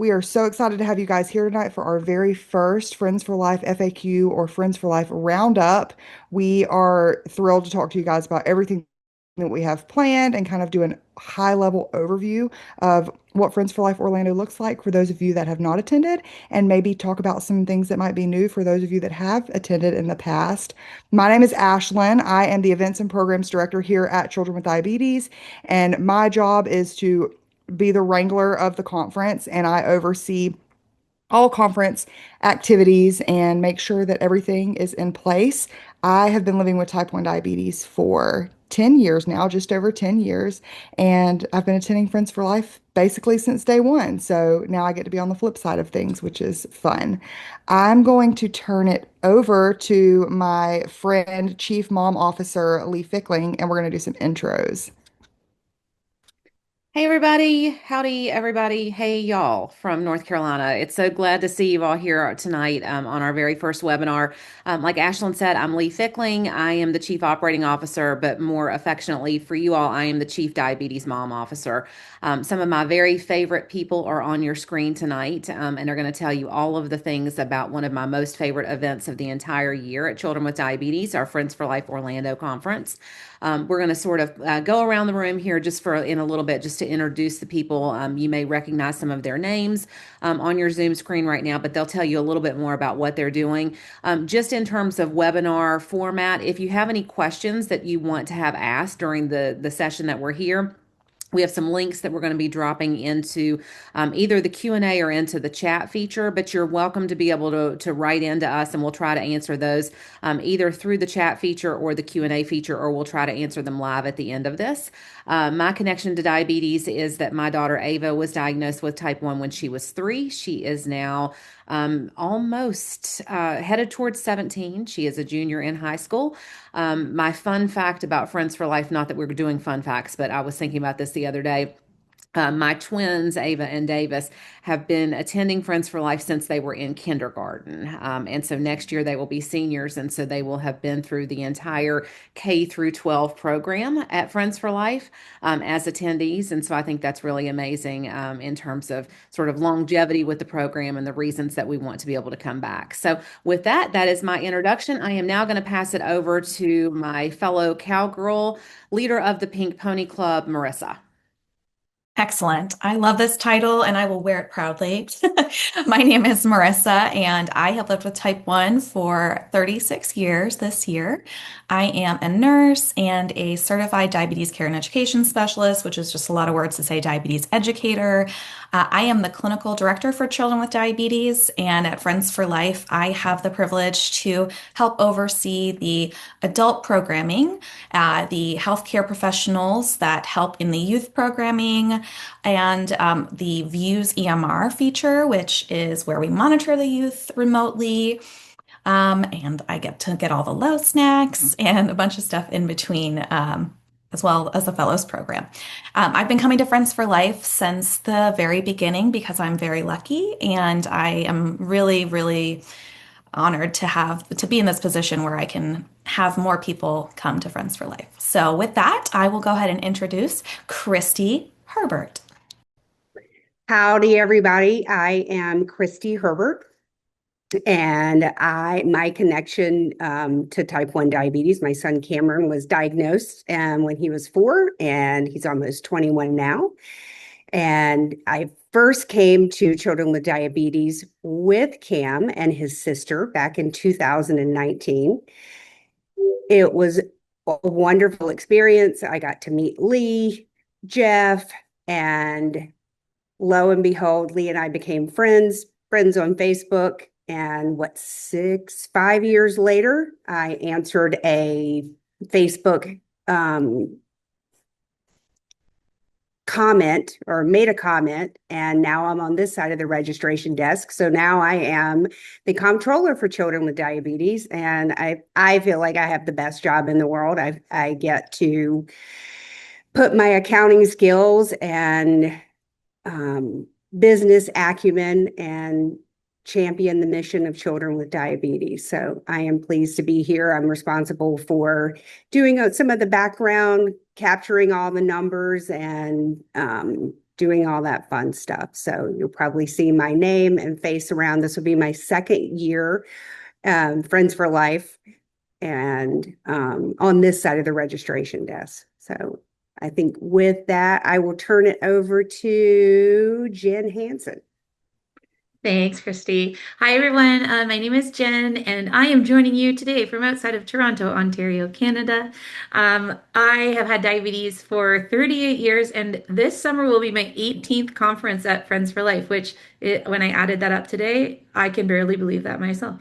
We are so excited to have you guys here tonight for our very first Friends for Life FAQ or Friends for Life Roundup. We are thrilled to talk to you guys about everything that we have planned and kind of do a high level overview of what Friends for Life Orlando looks like for those of you that have not attended, and maybe talk about some things that might be new for those of you that have attended in the past. My name is Ashlyn. I am the Events and Programs Director here at Children with Diabetes, and my job is to be the wrangler of the conference, and I oversee all conference activities and make sure that everything is in place. I have been living with type 1 diabetes for 10 years now, just over 10 years, and I've been attending Friends for Life basically since day one. So now I get to be on the flip side of things, which is fun. I'm going to turn it over to my friend, Chief Mom Officer Lee Fickling, and we're going to do some intros. Hey everybody, howdy everybody. Hey y'all from North Carolina. It's so glad to see you all here tonight on our very first webinar. Like Ashlyn said, I'm Lee Fickling. I am the Chief Operating Officer, but more affectionately for you all, I am the Chief Diabetes Mom Officer. Some of my very favorite people are on your screen tonight, and they're going to tell you all of the things about one of my most favorite events of the entire year at Children with Diabetes, our Friends for Life Orlando conference. We're going to sort of go around the room here just for in a little bit, just to introduce the people. You may recognize some of their names on your Zoom screen right now, but they'll tell you a little bit more about what they're doing. Just in terms of webinar format, if you have any questions that you want to have asked during the session that we're here, we have some links that we're going to be dropping into either the Q&A or into the chat feature, but you're welcome to be able to write into us, and we'll try to answer those either through the chat feature or the Q&A feature, or we'll try to answer them live at the end of this. My connection to diabetes is that my daughter Ava was diagnosed with type 1 when she was 3. She is now almost headed towards 17. She is a junior in high school. My fun fact about Friends for Life, not that we're doing fun facts, but I was thinking about this the other day. My twins, Ava and Davis, have been attending Friends for Life since they were in kindergarten. And so next year they will be seniors. And so they will have been through the entire K through 12 program at Friends for Life as attendees. And so I think that's really amazing in terms of sort of longevity with the program and the reasons that we want to be able to come back. So with that, that is my introduction. I am now going to pass it over to my fellow cowgirl, leader of the Pink Pony Club, Marissa. Excellent. I love this title and I will wear it proudly. My name is Marissa and I have lived with type 1 for 36 years this year. I am a nurse and a certified diabetes care and education specialist, which is just a lot of words to say diabetes educator. I am the clinical director for children with diabetes, and at Friends for Life, I have the privilege to help oversee the adult programming, the healthcare professionals that help in the youth programming, and the Views EMR feature, which is where we monitor the youth remotely. And I get to get all the low snacks and a bunch of stuff in between, as well as the Fellows program. I've been coming to Friends for Life since the very beginning because I'm very lucky, and I am really, really honored to be in this position where I can have more people come to Friends for Life. So with that, I will go ahead and introduce Christy Herbert. Howdy, everybody. I am Christy Herbert, and my connection to type 1 diabetes, my son Cameron was diagnosed when he was 4, and he's almost 21 now. And I first came to Children with Diabetes with Cam and his sister back in 2019. It was a wonderful experience. I got to meet Lee, Jeff, and lo and behold, Lee and I became friends on Facebook. And 5 years later, I answered a Facebook comment or made a comment, and now I'm on this side of the registration desk. So now I am the comptroller for Children with Diabetes, and I feel like I have the best job in the world. I get to put my accounting skills and business acumen and champion the mission of Children with Diabetes. So I am pleased to be here. I'm responsible for doing some of the background, capturing all the numbers, and doing all that fun stuff. So you'll probably see my name and face around. This will be my second year, Friends for Life, and on this side of the registration desk. So I think with that, I will turn it over to Jen Hansen. Thanks, Christy. Hi, everyone. My name is Jen, and I am joining you today from outside of Toronto, Ontario, Canada. I have had diabetes for 38 years, and this summer will be my 18th conference at Friends for Life, when I added that up today, I can barely believe that myself.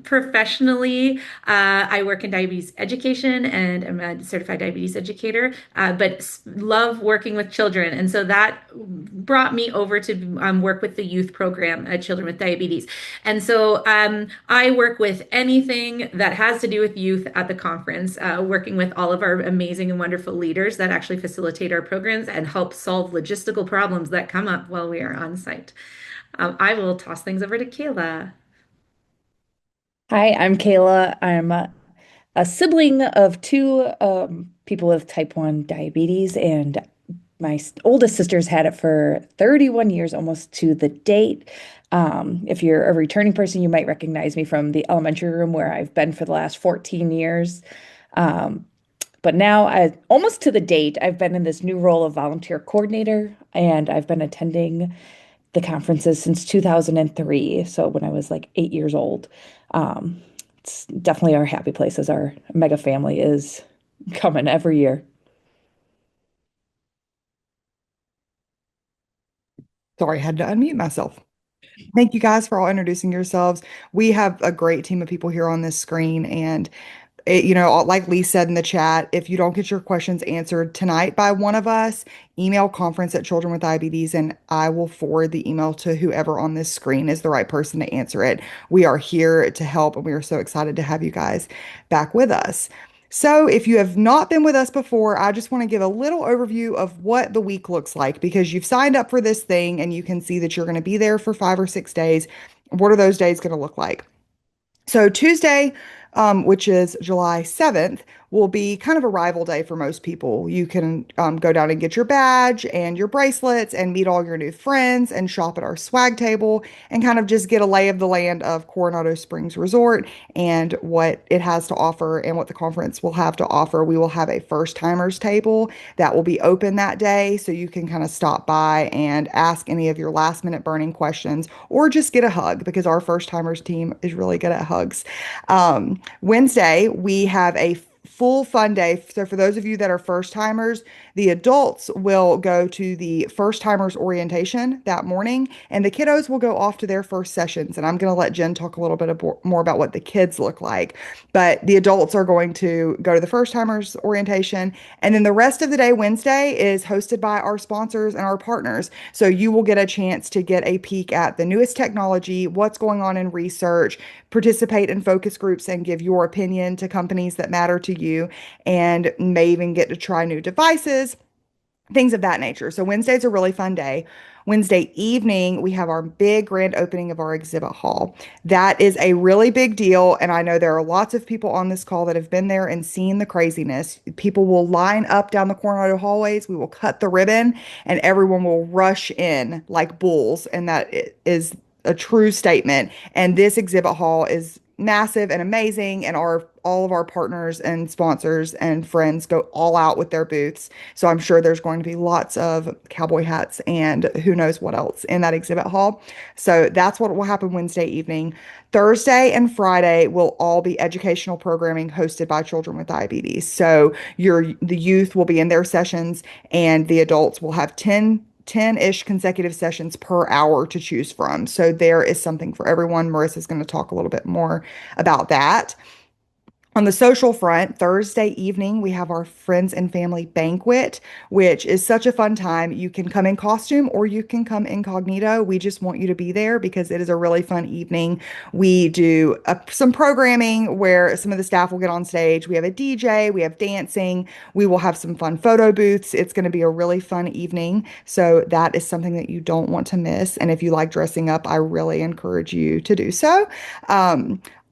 Professionally, I work in diabetes education and I'm a certified diabetes educator, but love working with children. And so that brought me over to work with the youth program at Children with Diabetes. And so I work with anything that has to do with youth at the conference, working with all of our amazing and wonderful leaders that actually facilitate our programs and help solve logistical problems that come up while we are on site. I will toss things over to Kayla. Hi, I'm Kayla. I'm a sibling of two people with type 1 diabetes, and my oldest sister's had it for 31 years, almost to the date. If you're a returning person, you might recognize me from the elementary room where I've been for the last 14 years. Um, but now, almost to the date, I've been in this new role of volunteer coordinator, and I've been attending the conferences since 2003. So when I was like 8 years old. Um, it's definitely our happy place as our mega family is coming every year. Sorry, I had to unmute myself. Thank you guys for all introducing yourselves. We have a great team of people here on this screen, and like Lee said in the chat, if you don't get your questions answered tonight by one of us, email conference at Children with Diabetes, and I will forward the email to whoever on this screen is the right person to answer it. We are here to help, and we are so excited to have you guys back with us. So, if you have not been with us before, I just want to give a little overview of what the week looks like because you've signed up for this thing and you can see that you're going to be there for 5 or 6 days. What are those days going to look like? So Tuesday, which is July 7th, will be kind of a rival day for most people. You can go down and get your badge and your bracelets and meet all your new friends and shop at our swag table and kind of just get a lay of the land of Coronado Springs Resort and what it has to offer and what the conference will have to offer. We will have a first timers table that will be open that day so you can kind of stop by and ask any of your last minute burning questions or just get a hug because our first timers team is really good at hugs. Wednesday, we have a full fun day. So for those of you that are first timers, the adults will go to the first timers orientation that morning and the kiddos will go off to their first sessions. And I'm going to let Jen talk a little bit more about what the kids look like. But the adults are going to go to the first timers orientation. And then the rest of the day, Wednesday, is hosted by our sponsors and our partners. So you will get a chance to get a peek at the newest technology, what's going on in research, participate in focus groups and give your opinion to companies that matter to you, and may even get to try new devices, things of that nature. So Wednesday's a really fun day. Wednesday evening, we have our big grand opening of our exhibit hall. That is a really big deal. And I know there are lots of people on this call that have been there and seen the craziness. People will line up down the Coronado hallways. We will cut the ribbon and everyone will rush in like bulls. And that is a true statement. And this exhibit hall is massive and amazing, and all of our partners and sponsors and friends go all out with their booths. So I'm sure there's going to be lots of cowboy hats and who knows what else in that exhibit hall. So that's what will happen Wednesday evening. Thursday and Friday will all be educational programming hosted by Children with Diabetes. So the youth will be in their sessions and the adults will have 10-ish consecutive sessions per hour to choose from. So there is something for everyone. Marissa's going to talk a little bit more about that. On the social front, Thursday evening, we have our friends and family banquet, which is such a fun time. You can come in costume or you can come incognito. We just want you to be there because it is a really fun evening. We do some programming where some of the staff will get on stage. We have a DJ, we have dancing, we will have some fun photo booths. It's going to be a really fun evening. So that is something that you don't want to miss. And if you like dressing up, I really encourage you to do so.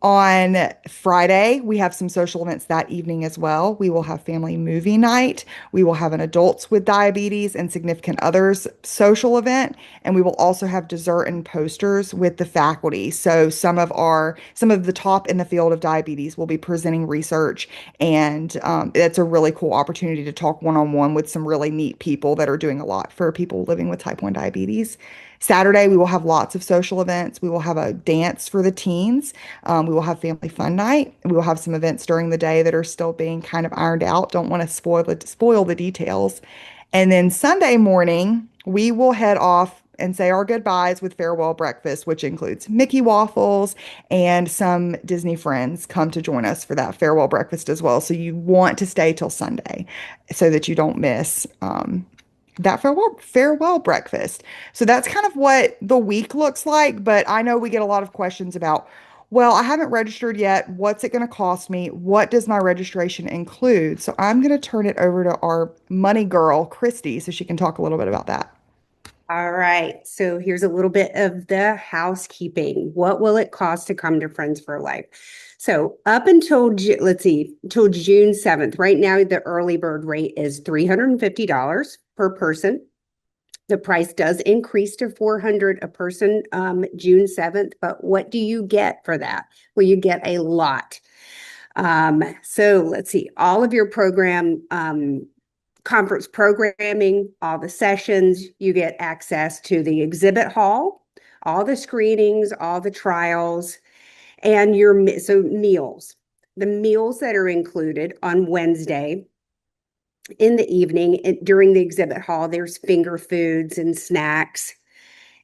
On Friday, we have some social events that evening as well. We will have family movie night. We will have an adults with diabetes and significant others social event, and we will also have dessert and posters with the faculty. So some of the top in the field of diabetes will be presenting research, and it's a really cool opportunity to talk one-on-one with some really neat people that are doing a lot for people living with type 1 diabetes. Saturday, we will have lots of social events. We will have a dance for the teens. We will have family fun night. We will have some events during the day that are still being kind of ironed out. Don't want to spoil the details. And then Sunday morning, we will head off and say our goodbyes with farewell breakfast, which includes Mickey waffles and some Disney friends come to join us for that farewell breakfast as well. So you want to stay till Sunday so that you don't miss that farewell breakfast. So that's kind of what the week looks like. But I know we get a lot of questions about, well, I haven't registered yet. What's it going to cost me? What does my registration include? So I'm going to turn it over to our money girl, Christy, so she can talk a little bit about that. All right. So here's a little bit of the housekeeping. What will it cost to come to Friends for Life? So up until, let's see, until June 7th, right now, the early bird rate is $350 per person. The price does increase to $400 a person June 7th, but what do you get for that? Well, you get a lot. So let's see, all of your conference programming, all the sessions, you get access to the exhibit hall, all the screenings, all the trials, and so meals. The meals that are included on Wednesday in the evening during the exhibit hall, there's finger foods and snacks.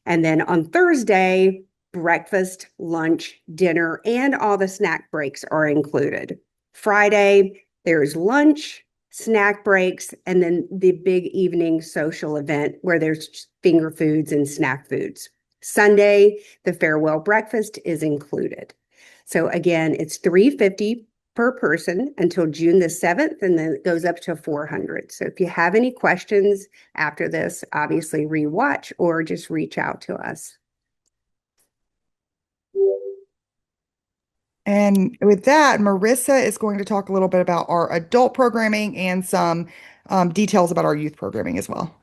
And then on Thursday, breakfast, lunch, dinner, and all the snack breaks are included. Friday, there's lunch, snack breaks, and then the big evening social event where there's finger foods and snack foods. Sunday, the farewell breakfast is included. So again, it's $350 per person until June the 7th, and then it goes up to $400. So if you have any questions after this, obviously rewatch or just reach out to us. And with that, Marissa is going to talk a little bit about our adult programming and some details about our youth programming as well.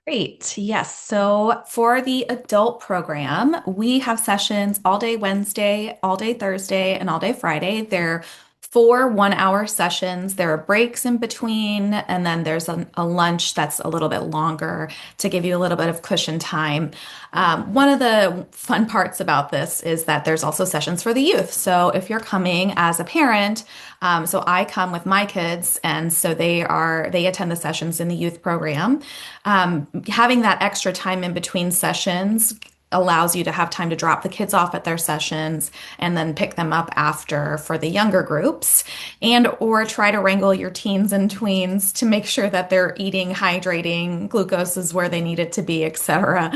Great. Yes. So for the adult program, we have sessions all day Wednesday, all day Thursday, and all day Friday. They're 4 1-hour sessions. There are breaks in between, and then there's a lunch that's a little bit longer to give you a little bit of cushion time. One of the fun parts about this is that there's also sessions for the youth. So if you're coming as a parent, so I come with my kids, and so they attend the sessions in the youth program. Having that extra time in between sessions allows you to have time to drop the kids off at their sessions and then pick them up after for the younger groups, and or try to wrangle your teens and tweens to make sure that they're eating, hydrating, glucose is where they need it to be, etc.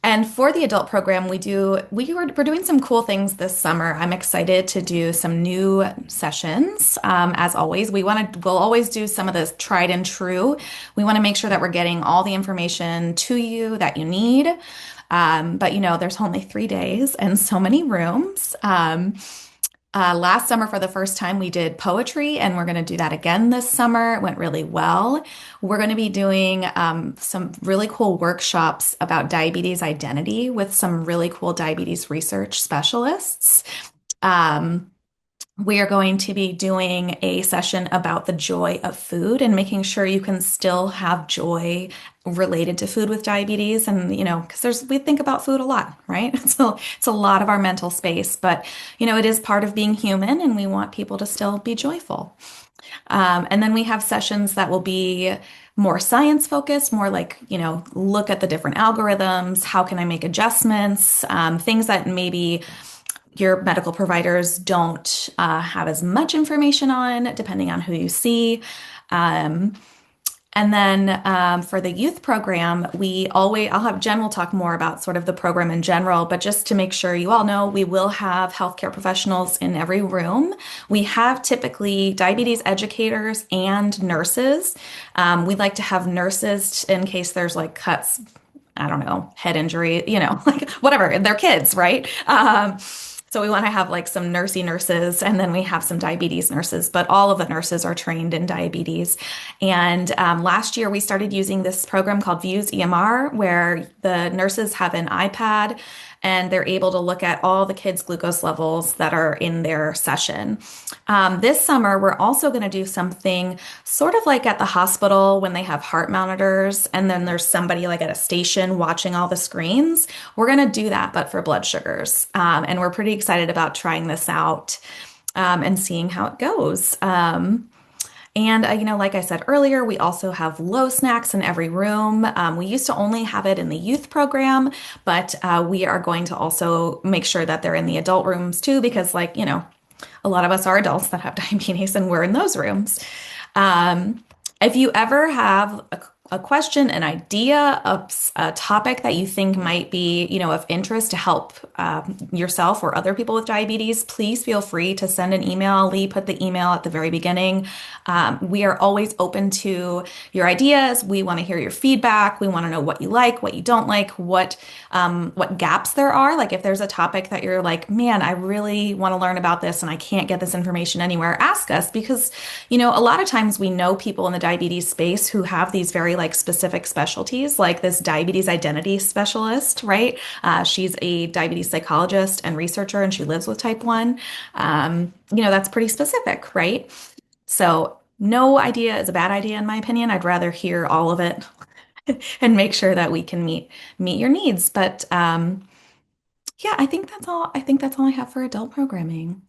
And for the adult program, we're doing some cool things this summer. I'm excited to do some new sessions. As always, we'll always do some of the tried and true. We want to make sure that we're getting all the information to you that you need. But there's only 3 days and so many rooms. Last summer, for the first time, we did poetry, and we're going to do that again this summer. It went really well. We're going to be doing some really cool workshops about diabetes identity with some really cool diabetes research specialists. We are going to be doing a session about the joy of food and making sure you can still have joy related to food with diabetes. And, because we think about food a lot, right? So it's a lot of our mental space, but, it is part of being human, and we want people to still be joyful. And then we have sessions that will be more science focused, more like, look at the different algorithms. How can I make adjustments? Things that maybe your medical providers don't have as much information on, depending on who you see. And then for the youth program, I'll have Jen will talk more about sort of the program in general, but just to make sure you all know, we will have healthcare professionals in every room. We have typically diabetes educators and nurses. We like to have nurses in case there's like cuts I don't know, head injury, like whatever, they're kids, right? So we want to have like some nursey nurses, and then we have some diabetes nurses, but all of the nurses are trained in diabetes. And last year we started using this program called Views EMR, where the nurses have an iPad and they're able to look at all the kids' glucose levels that are in their session. This summer, we're also going to do something sort of like at the hospital when they have heart monitors, and then there's somebody like at a station watching all the screens. We're going to do that, but for blood sugars. And we're pretty excited about trying this out and seeing how it goes. And, like I said earlier, we also have low snacks in every room. We used to only have it in the youth program, but we are going to also make sure that they're in the adult rooms too, because, like, a lot of us are adults that have diabetes and we're in those rooms. If you ever have a question, an idea, a topic that you think might be, of interest to help yourself or other people with diabetes, please feel free to send an email. Lee put the email at the very beginning. We are always open to your ideas. We want to hear your feedback. We want to know what you like, what you don't like, what gaps there are. Like if there's a topic that you're like, man, I really want to learn about this and I can't get this information anywhere, ask us, because, a lot of times we know people in the diabetes space who have these very like specific specialties, like this diabetes identity specialist, right? She's a diabetes psychologist and researcher, and she lives with type 1. That's pretty specific, right? So no idea is a bad idea, in my opinion. I'd rather hear all of it and make sure that we can meet your needs. But yeah, I think that's all. I think that's all I have for adult programming.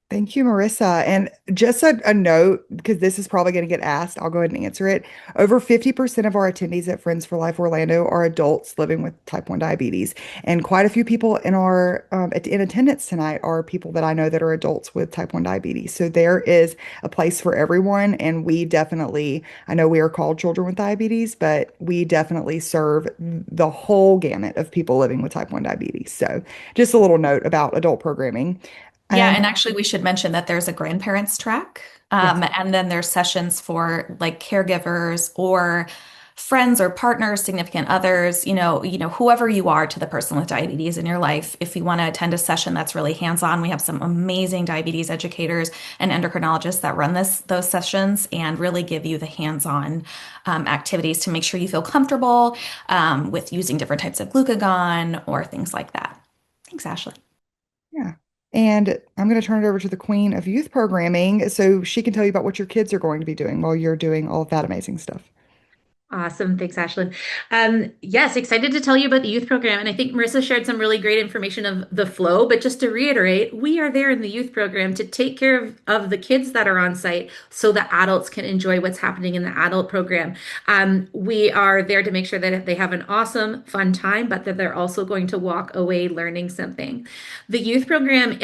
Thank you, Marissa. And just a note, because this is probably going to get asked, I'll go ahead and answer it. Over 50% of our attendees at Friends for Life Orlando are adults living with type 1 diabetes. And quite a few people in our in attendance tonight are people that I know that are adults with type 1 diabetes. So there is a place for everyone. And we definitely, I know we are called children with diabetes, but we definitely serve the whole gamut of people living with type 1 diabetes. So just a little note about adult programming. Yeah, And and actually, we should mention that there's a grandparents track, yes. and then there's sessions for like caregivers or friends or partners, significant others, whoever you are to the person with diabetes in your life. If you want to attend a session that's really hands-on, we have some amazing diabetes educators and endocrinologists that run those sessions and really give you the hands-on activities to make sure you feel comfortable with using different types of glucagon or things like that. Thanks, Ashley. Yeah. And I'm going to turn it over to the queen of youth programming so she can tell you about what your kids are going to be doing while you're doing all of that amazing stuff. Awesome. Thanks, Ashlyn. Yes, excited to tell you about the youth program. And I think Marissa shared some really great information of the flow. But just to reiterate, we are there in the youth program to take care of the kids that are on site so the adults can enjoy what's happening in the adult program. We are there to make sure that they have an awesome, fun time, but that they're also going to walk away learning something. The youth program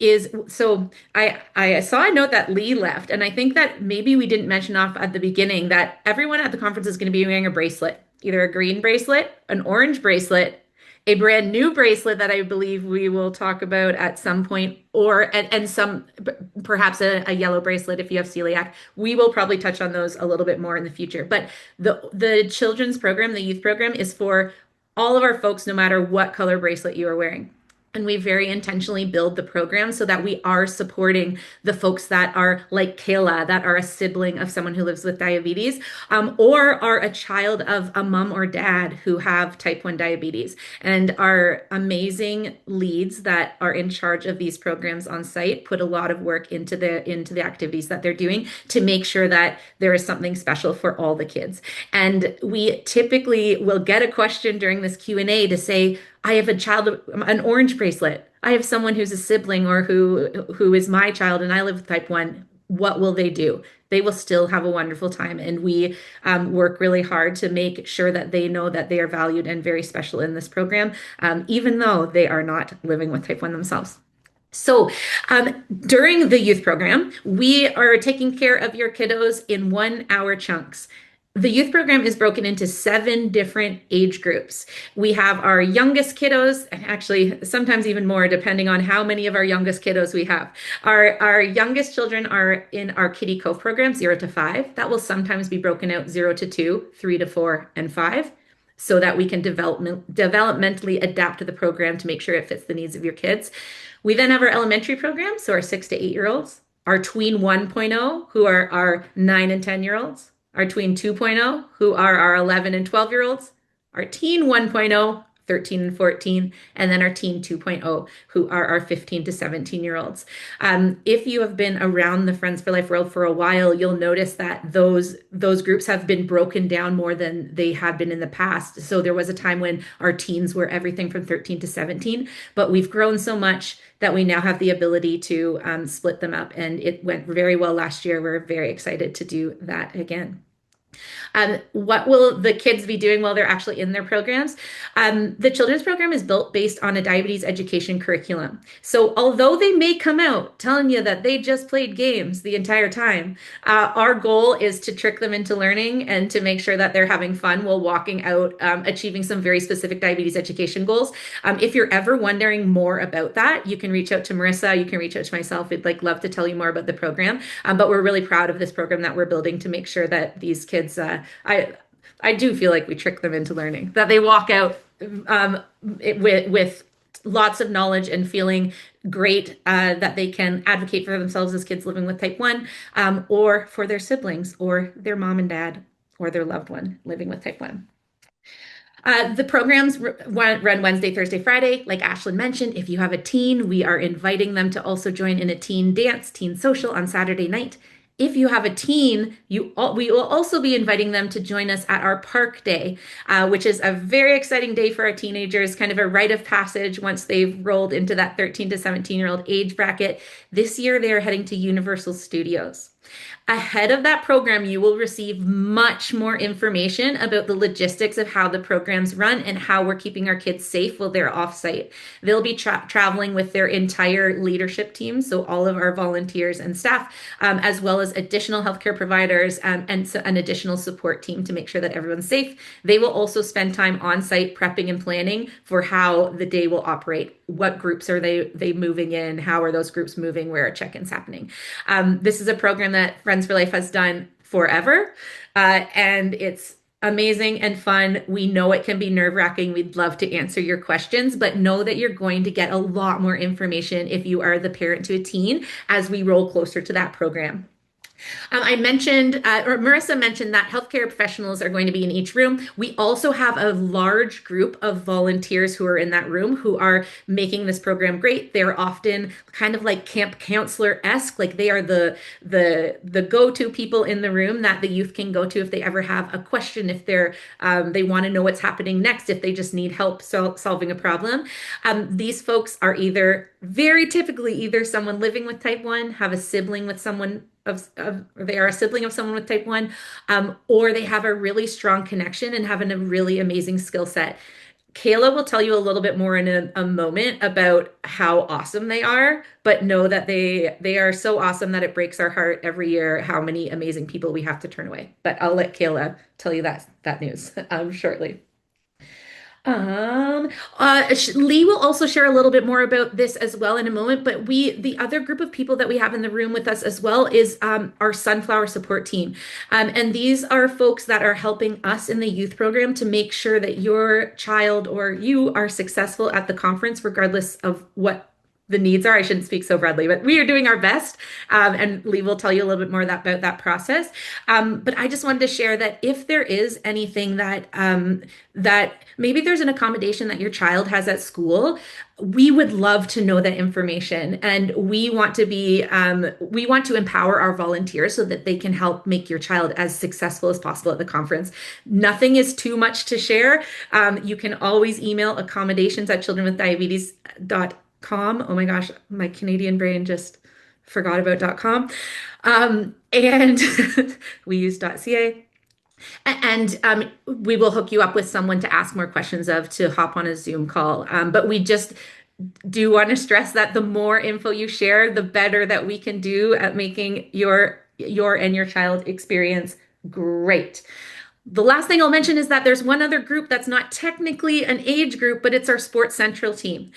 is so I saw a note that Lee left, and I think that maybe we didn't mention off at the beginning that everyone at the conference is going to be wearing a bracelet, either a green bracelet, an orange bracelet, a brand new bracelet that I believe we will talk about at some point, or and some perhaps a yellow bracelet if you have celiac. We will probably touch on those a little bit more in the future. But the children's program, the youth program, is for all of our folks, no matter what color bracelet you are wearing. And we very intentionally build the program so that we are supporting the folks that are like Kayla, that are a sibling of someone who lives with diabetes, or are a child of a mom or dad who have type 1 diabetes. And our amazing leads that are in charge of these programs on site put a lot of work into the activities that they're doing to make sure that there is something special for all the kids. And we typically will get a question during this Q&A to say, I have a child, an orange bracelet. I have someone who's a sibling or who is my child, and I live with type 1. What will they do? They will still have a wonderful time. And we work really hard to make sure that they know that they are valued and very special in this program, even though they are not living with type 1 themselves. So during the youth program, we are taking care of your kiddos in 1 hour chunks. The youth program is broken into 7 different age groups. We have our youngest kiddos, and actually sometimes even more, depending on how many of our youngest kiddos we have. Our youngest children are in our Kiddie Cove program, 0 to 5. That will sometimes be broken out 0 to 2, 3 to 4, and 5. so that we can developmentally adapt to the program to make sure it fits the needs of your kids. We then have our elementary program, so our 6 to 8 year olds, our tween 1.0, who are our 9 and 10-year-olds, our tween 2.0, who are our 11 and 12-year-olds, our teen 1.0, 13 and 14, and then our teen 2.0, who are our 15 to 17-year-olds. If you have been around the Friends for Life world for a while, you'll notice that those groups have been broken down more than they had been in the past. So there was a time when our teens were everything from 13 to 17, but we've grown so much that we now have the ability to split them up, and it went very well last year. We're very excited to do that again. What will the kids be doing while they're actually in their programs? The children's program is built based on a diabetes education curriculum. So although they may come out telling you that they just played games the entire time, our goal is to trick them into learning and to make sure that they're having fun while walking out, achieving some very specific diabetes education goals. If you're ever wondering more about that, you can reach out to Marissa. You can reach out to myself. We'd love to tell you more about the program. But we're really proud of this program that we're building to make sure that these kids, I do feel like we trick them into learning, that they walk out with lots of knowledge and feeling great, that they can advocate for themselves as kids living with type 1, or for their siblings or their mom and dad or their loved one living with type 1. The programs run Wednesday, Thursday, Friday. Like Ashlyn mentioned, if you have a teen, we are inviting them to also join in a teen dance, teen social on Saturday night. If you have a teen, we will also be inviting them to join us at our park day, which is a very exciting day for our teenagers, kind of a rite of passage once they've rolled into that 13 to 17-year-old age bracket. This year, they are heading to Universal Studios. Ahead of that program, you will receive much more information about the logistics of how the programs run and how we're keeping our kids safe while they're off-site. They'll be traveling with their entire leadership team, so all of our volunteers and staff, as well as additional healthcare providers, and so an additional support team to make sure that everyone's safe. They will also spend time on-site prepping and planning for how the day will operate. What groups are they moving in? How are those groups moving? Where are check-ins happening? This is a program that Friends for Life has done forever, and it's amazing and fun. We know it can be nerve-wracking. We'd love to answer your questions, but know that you're going to get a lot more information if you are the parent to a teen as we roll closer to that program. I mentioned, or Marissa mentioned, that healthcare professionals are going to be in each room. We also have a large group of volunteers who are in that room who are making this program great. They're often kind of like camp counselor-esque, like they are the go-to people in the room that the youth can go to if they ever have a question, if they want to know what's happening next, if they just need help solving a problem. These folks are very typically either someone living with type 1, have a sibling with someone they are a sibling of someone with type 1, or they have a really strong connection and have a really amazing skill set. Kayla will tell you a little bit more in a moment about how awesome they are, but know that they are so awesome that it breaks our heart every year how many amazing people we have to turn away. But I'll let Kayla tell you that news shortly. Lee will also share a little bit more about this as well in a moment, but the other group of people that we have in the room with us as well is our Sunflower support team. And these are folks that are helping us in the youth program to make sure that your child or you are successful at the conference, regardless of what the needs are. I shouldn't speak so broadly, but we are doing our best. And Lee will tell you a little bit more about that process. But I just wanted to share that if there is anything that maybe there's an accommodation that your child has at school, we would love to know that information. And we want to empower our volunteers so that they can help make your child as successful as possible at the conference. Nothing is too much to share. You can always email accommodations@childrenwithdiabetes.com. Oh my gosh, my Canadian brain just forgot about .com. And we use .ca. And we will hook you up with someone to ask more questions to hop on a Zoom call. But we just do want to stress that the more info you share, the better that we can do at making your and your child experience great. The last thing I'll mention is that there's one other group that's not technically an age group, but it's our Sports Central team.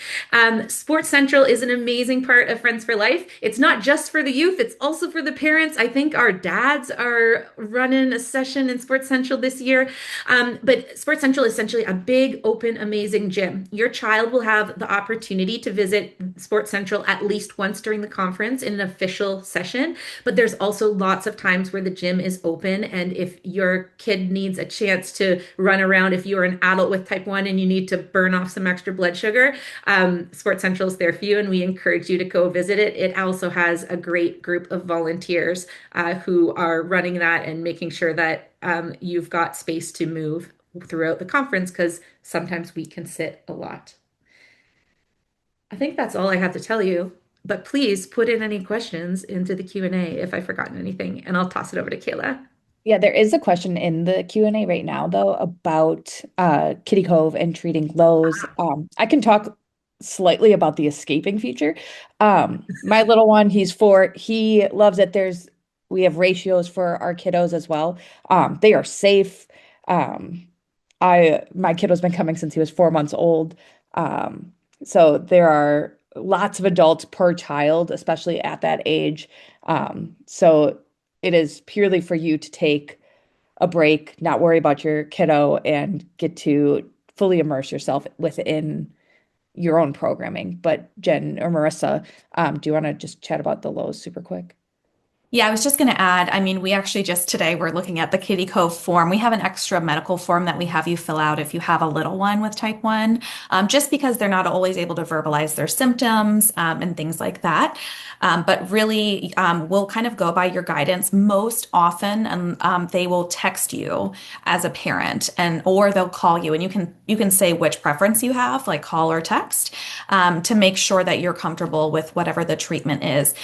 Sports Central is an amazing part of Friends for Life. It's not just for the youth, it's also for the parents. I think our dads are running a session in Sports Central this year. But Sports Central is essentially a big, open, amazing gym. Your child will have the opportunity to visit Sports Central at least once during the conference in an official session. But there's also lots of times where the gym is open. And if your kid needs a chance to run around, if you're an adult with type 1 and you need to burn off some extra blood sugar, Sports Central is there for you, and we encourage you to go visit it. It also has a great group of volunteers who are running that and making sure that you've got space to move throughout the conference because sometimes we can sit a lot. I think that's all I have to tell you, but please put in any questions into the Q&A if I've forgotten anything, and I'll toss it over to Kayla. Yeah, there is a question in the Q&A right now, though, about Kitty Cove and treating lows. I can talk slightly about the escaping feature. My little one, he's 4. He loves it. We have ratios for our kiddos as well. They are safe. My kiddo's been coming since he was 4 months old. So there are lots of adults per child, especially at that age. So it is purely for you to take a break, not worry about your kiddo, and get to fully immerse yourself within your own programming. But Jen or Marissa, do you want to just chat about the lows super quick? Yeah, I was just going to add, I mean, we actually just today we're looking at the Kitty Cove form. We have an extra medical form that we have you fill out if you have a little one with type 1, just because they're not always able to verbalize their symptoms and things like that. But really, we'll kind of go by your guidance most often, and they will text you as a parent, and or they'll call you, and you can say which preference you have, like call or text, to make sure that you're comfortable with whatever the treatment is.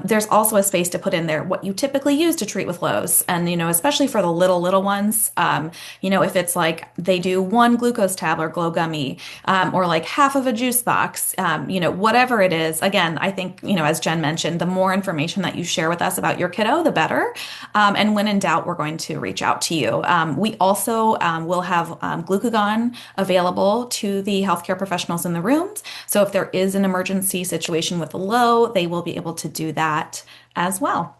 There's also a space to put in there what you typically use to treat with lows. And, especially for the little ones, if it's like they do one glucose tab or glow gummy, or like half of a juice box, whatever it is, again, I think, as Jen mentioned, the more information that you share with us about your kiddo, the better. And when in doubt, we're going to reach out to you. We also will have glucagon available to the healthcare professionals in the rooms. So if there is an emergency situation with a low, they will be able to do that as well.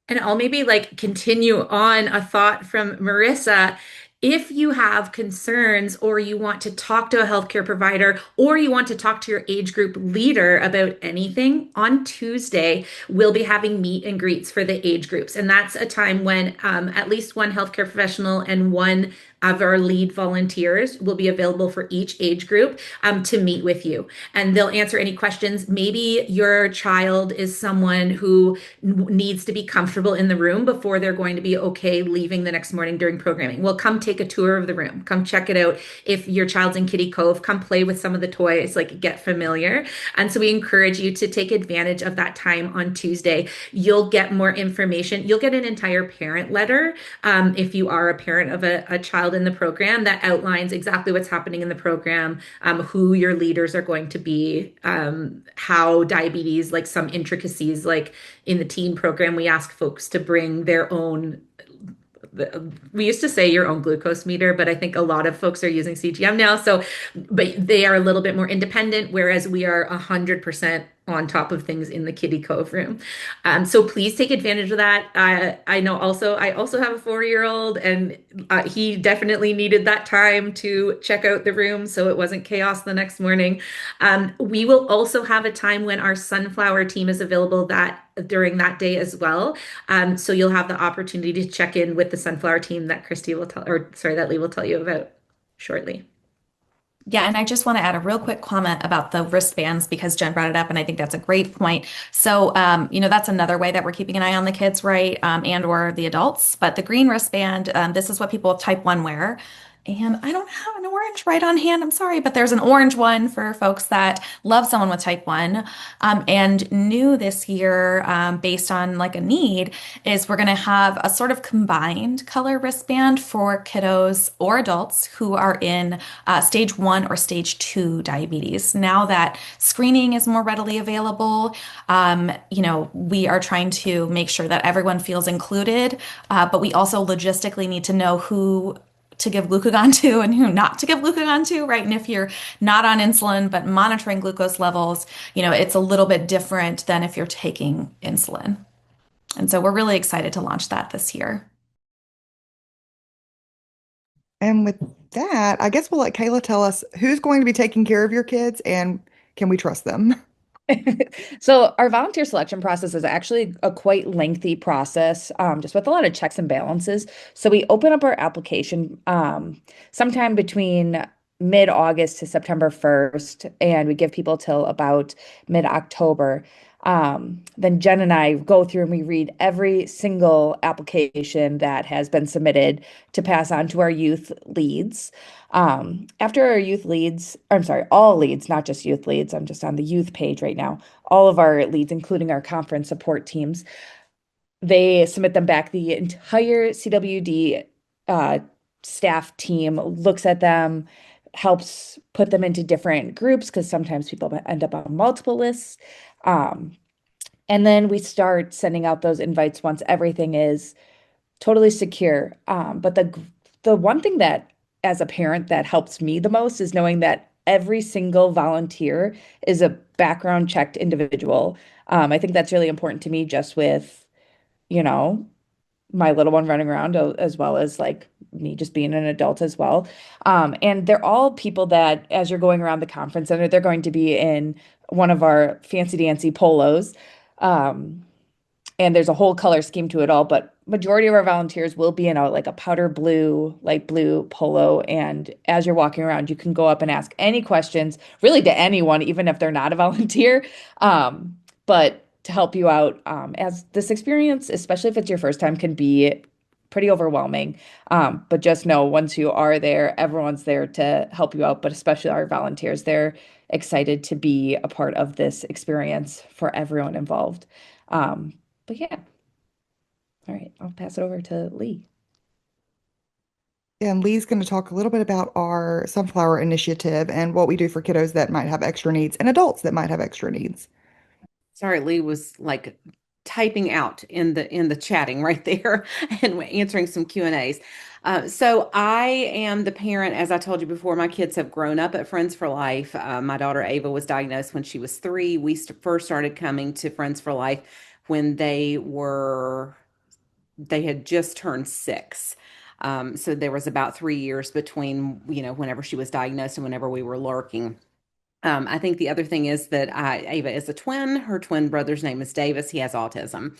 And I'll maybe like continue on a thought from Marissa. If you have concerns or you want to talk to a healthcare provider or you want to talk to your age group leader about anything, on Tuesday, we'll be having meet and greets for the age groups. And that's a time when at least one healthcare professional and one of our lead volunteers will be available for each age group to meet with you. And they'll answer any questions. Maybe your child is someone who needs to be comfortable in the room before they're going to be okay leaving the next morning during programming. Well, come take a tour of the room. Come check it out. If your child's in Kitty Cove, come play with some of the toys, like get familiar. And so we encourage you to take advantage of that time on Tuesday. You'll get more information. You'll get an entire parent letter if you are a parent of a child in the program that outlines exactly what's happening in the program, who your leaders are going to be, how diabetes, like some intricacies, like in the teen program, we ask folks to bring their own. We used to say your own glucose meter, but I think a lot of folks are using CGM now. So, but they are a little bit more independent, whereas we are 100% on top of things in the Kitty Cove room. So please take advantage of that. I also have a 4-year-old, and he definitely needed that time to check out the room so it wasn't chaos the next morning. We will also have a time when our sunflower team is available during that day as well. So you'll have the opportunity to check in with the sunflower team that that Lee will tell you about shortly. Yeah, and I just want to add a real quick comment about the wristbands because Jen brought it up, and I think that's a great point. So, that's another way that we're keeping an eye on the kids, right? And or the adults. But the green wristband, this is what people with type 1 wear. And I don't have an orange right on hand. I'm sorry, but there's an orange one for folks that love someone with type 1. And new this year, based on like a need, is we're going to have a sort of combined color wristband for kiddos or adults who are in stage 1 or stage 2 diabetes. Now that screening is more readily available, we are trying to make sure that everyone feels included, but we also logistically need to know who to give glucagon to and who not to give glucagon to, right? And if you're not on insulin but monitoring glucose levels, it's a little bit different than if you're taking insulin. And so we're really excited to launch that this year. And with that, I guess we'll let Kayla tell us who's going to be taking care of your kids and can we trust them? So our volunteer selection process is actually a quite lengthy process, just with a lot of checks and balances. So we open up our application sometime between mid-August to September 1st, and we give people till about mid-October. Then Jen and I go through and we read every single application that has been submitted to pass on to our youth leads. After our youth leads, I'm sorry, all leads, not just youth leads. I'm just on the youth page right now. All of our leads, including our conference support teams, they submit them back. The entire CWD staff team looks at them, helps put them into different groups because sometimes people end up on multiple lists. Um, and then we start sending out those invites once everything is totally secure. But the one thing that as a parent that helps me the most is knowing that every single volunteer is a background checked individual. I think that's really important to me just with, you know, my little one running around as well as like me just being an adult as well. And they're all people that as you're going around the conference center, they're going to be in one of our fancy dancy polos. Um, and there's a whole color scheme to it all, but majority of our volunteers will be in a like a powder blue, light blue polo. And as you're walking around, you can go up and ask any questions, really to anyone, even if they're not a volunteer. But to help you out, as this experience, especially if it's your first time, can be pretty overwhelming. But just know once you are there, everyone's there to help you out, but especially our volunteers, they're excited to be a part of this experience for everyone involved. But yeah, all right, I'll pass it over to Lee. And Lee's going to talk a little bit about our Sunflower Initiative and what we do for kiddos that might have extra needs and adults that might have extra needs. Sorry, Lee was like typing out in the chatting right there and answering some Q&As. So I am the parent, as I told you before, my kids have grown up at Friends for Life. My daughter Ava was diagnosed when she was 3. We first started coming to Friends for Life when they had just turned 6. So there was about 3 years between, whenever she was diagnosed and whenever we were lurking. I think the other thing is that Ava is a twin. Her twin brother's name is Davis. He has autism.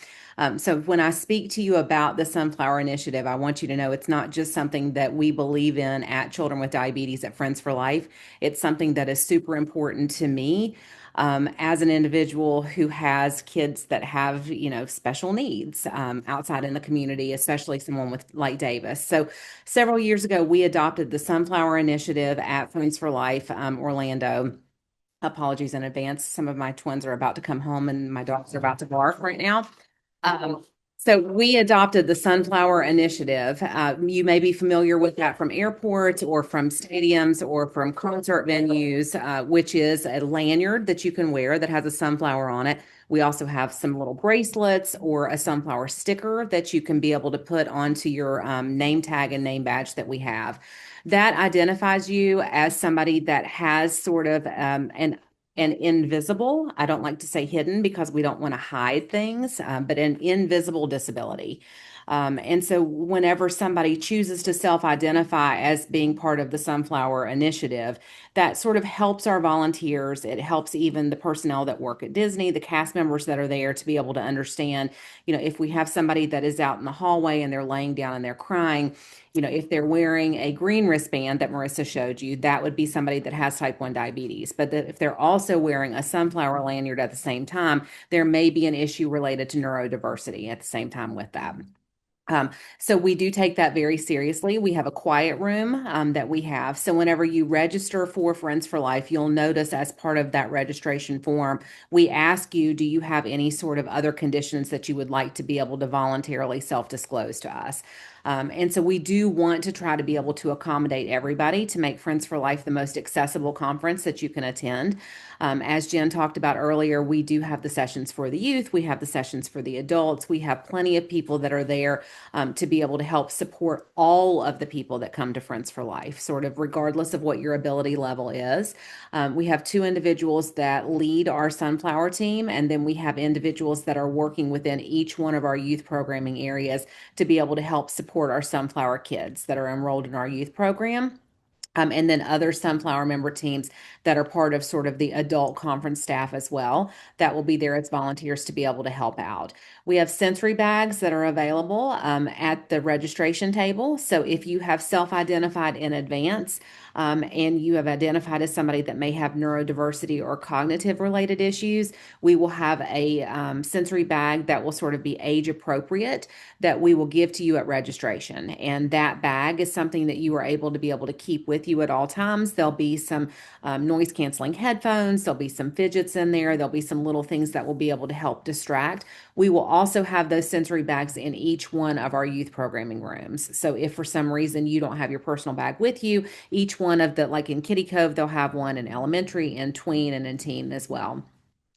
So when I speak to you about the Sunflower Initiative, I want you to know it's not just something that we believe in at Children with Diabetes at Friends for Life. It's something that is super important to me. As an individual who has kids that have, special needs outside in the community, especially someone with like Davis. So several years ago, we adopted the Sunflower Initiative at Friends for Life Orlando. Apologies in advance. Some of my twins are about to come home and my dogs are about to bark right now. Um, so we adopted the Sunflower Initiative. You may be familiar with that from airports or from stadiums or from concert venues, which is a lanyard that you can wear that has a sunflower on it. We also have some little bracelets or a sunflower sticker that you can be able to put onto your name tag and name badge that we have. That identifies you as somebody that has sort of an invisible, I don't like to say hidden because we don't want to hide things, but an invisible disability. And so whenever somebody chooses to self-identify as being part of the Sunflower Initiative, that sort of helps our volunteers. It helps even the personnel that work at Disney, the cast members that are there to be able to understand, if we have somebody that is out in the hallway and they're laying down and they're crying, if they're wearing a green wristband that Marissa showed you, that would be somebody that has type 1 diabetes. But if they're also wearing a sunflower lanyard at the same time, there may be an issue related to neurodiversity at the same time with that. So we do take that very seriously. We have a quiet room that we have. So whenever you register for Friends for Life, you'll notice as part of that registration form, we ask you, do you have any sort of other conditions that you would like to be able to voluntarily self-disclose to us? And so we do want to try to be able to accommodate everybody to make Friends for Life the most accessible conference that you can attend. As Jen talked about earlier, we do have the sessions for the youth, we have the sessions for the adults, we have plenty of people that are there to be able to help support all of the people that come to Friends for Life, sort of regardless of what your ability level is. We have two individuals that lead our sunflower team, and then we have individuals that are working within each one of our youth programming areas to be able to help support our sunflower kids that are enrolled in our youth program. And then other sunflower member teams that are part of sort of the adult conference staff as well that will be there as volunteers to be able to help out. We have sensory bags that are available at the registration table. So if you have self-identified in advance and you have identified as somebody that may have neurodiversity or cognitive related issues, we will have a sensory bag that will sort of be age appropriate that we will give to you at registration. And that bag is something that you are able to be able to keep with you at all times. There'll be some noise canceling headphones, there'll be some fidgets in there, there'll be some little things that will be able to help distract. We will also have those sensory bags in each one of our youth programming rooms. So if for some reason you don't have your personal bag with you, each one of the, like in Kitty Cove, they'll have one in elementary and tween and in teen as well.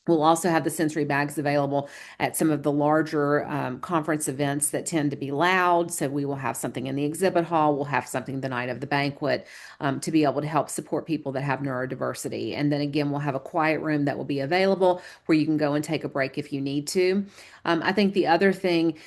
We'll also have the sensory bags available at some of the larger conference events that tend to be loud. So we will have something in the exhibit hall. We'll have something the night of the banquet to be able to help support people that have neurodiversity. And then again, we'll have a quiet room that will be available where you can go and take a break if you need to. I think the other thing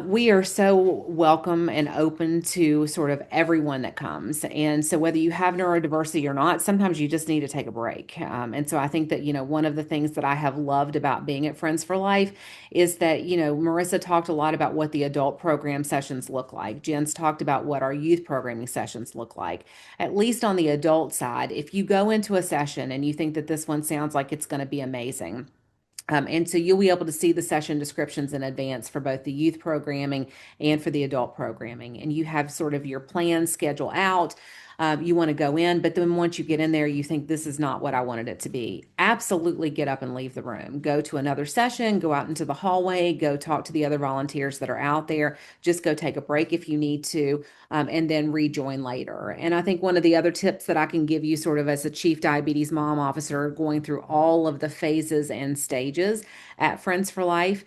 we are so welcome and open to sort of everyone that comes. And so, whether you have neurodiversity or not, sometimes you just need to take a break. And so, I think that, one of the things that I have loved about being at Friends for Life is that, Marissa talked a lot about what the adult program sessions look like. Jen's talked about what our youth programming sessions look like. At least on the adult side, if you go into a session and you think that this one sounds like it's going to be amazing, and so you'll be able to see the session descriptions in advance for both the youth programming and for the adult programming. And you have sort of your plan schedule out. You want to go in, but then once you get in there, you think this is not what I wanted it to be. Absolutely get up and leave the room. Go to another session, go out into the hallway, go talk to the other volunteers that are out there. Just go take a break if you need to, and then rejoin later. And I think one of the other tips that I can give you, sort of as a chief diabetes mom officer, going through all of the phases and stages at Friends for Life,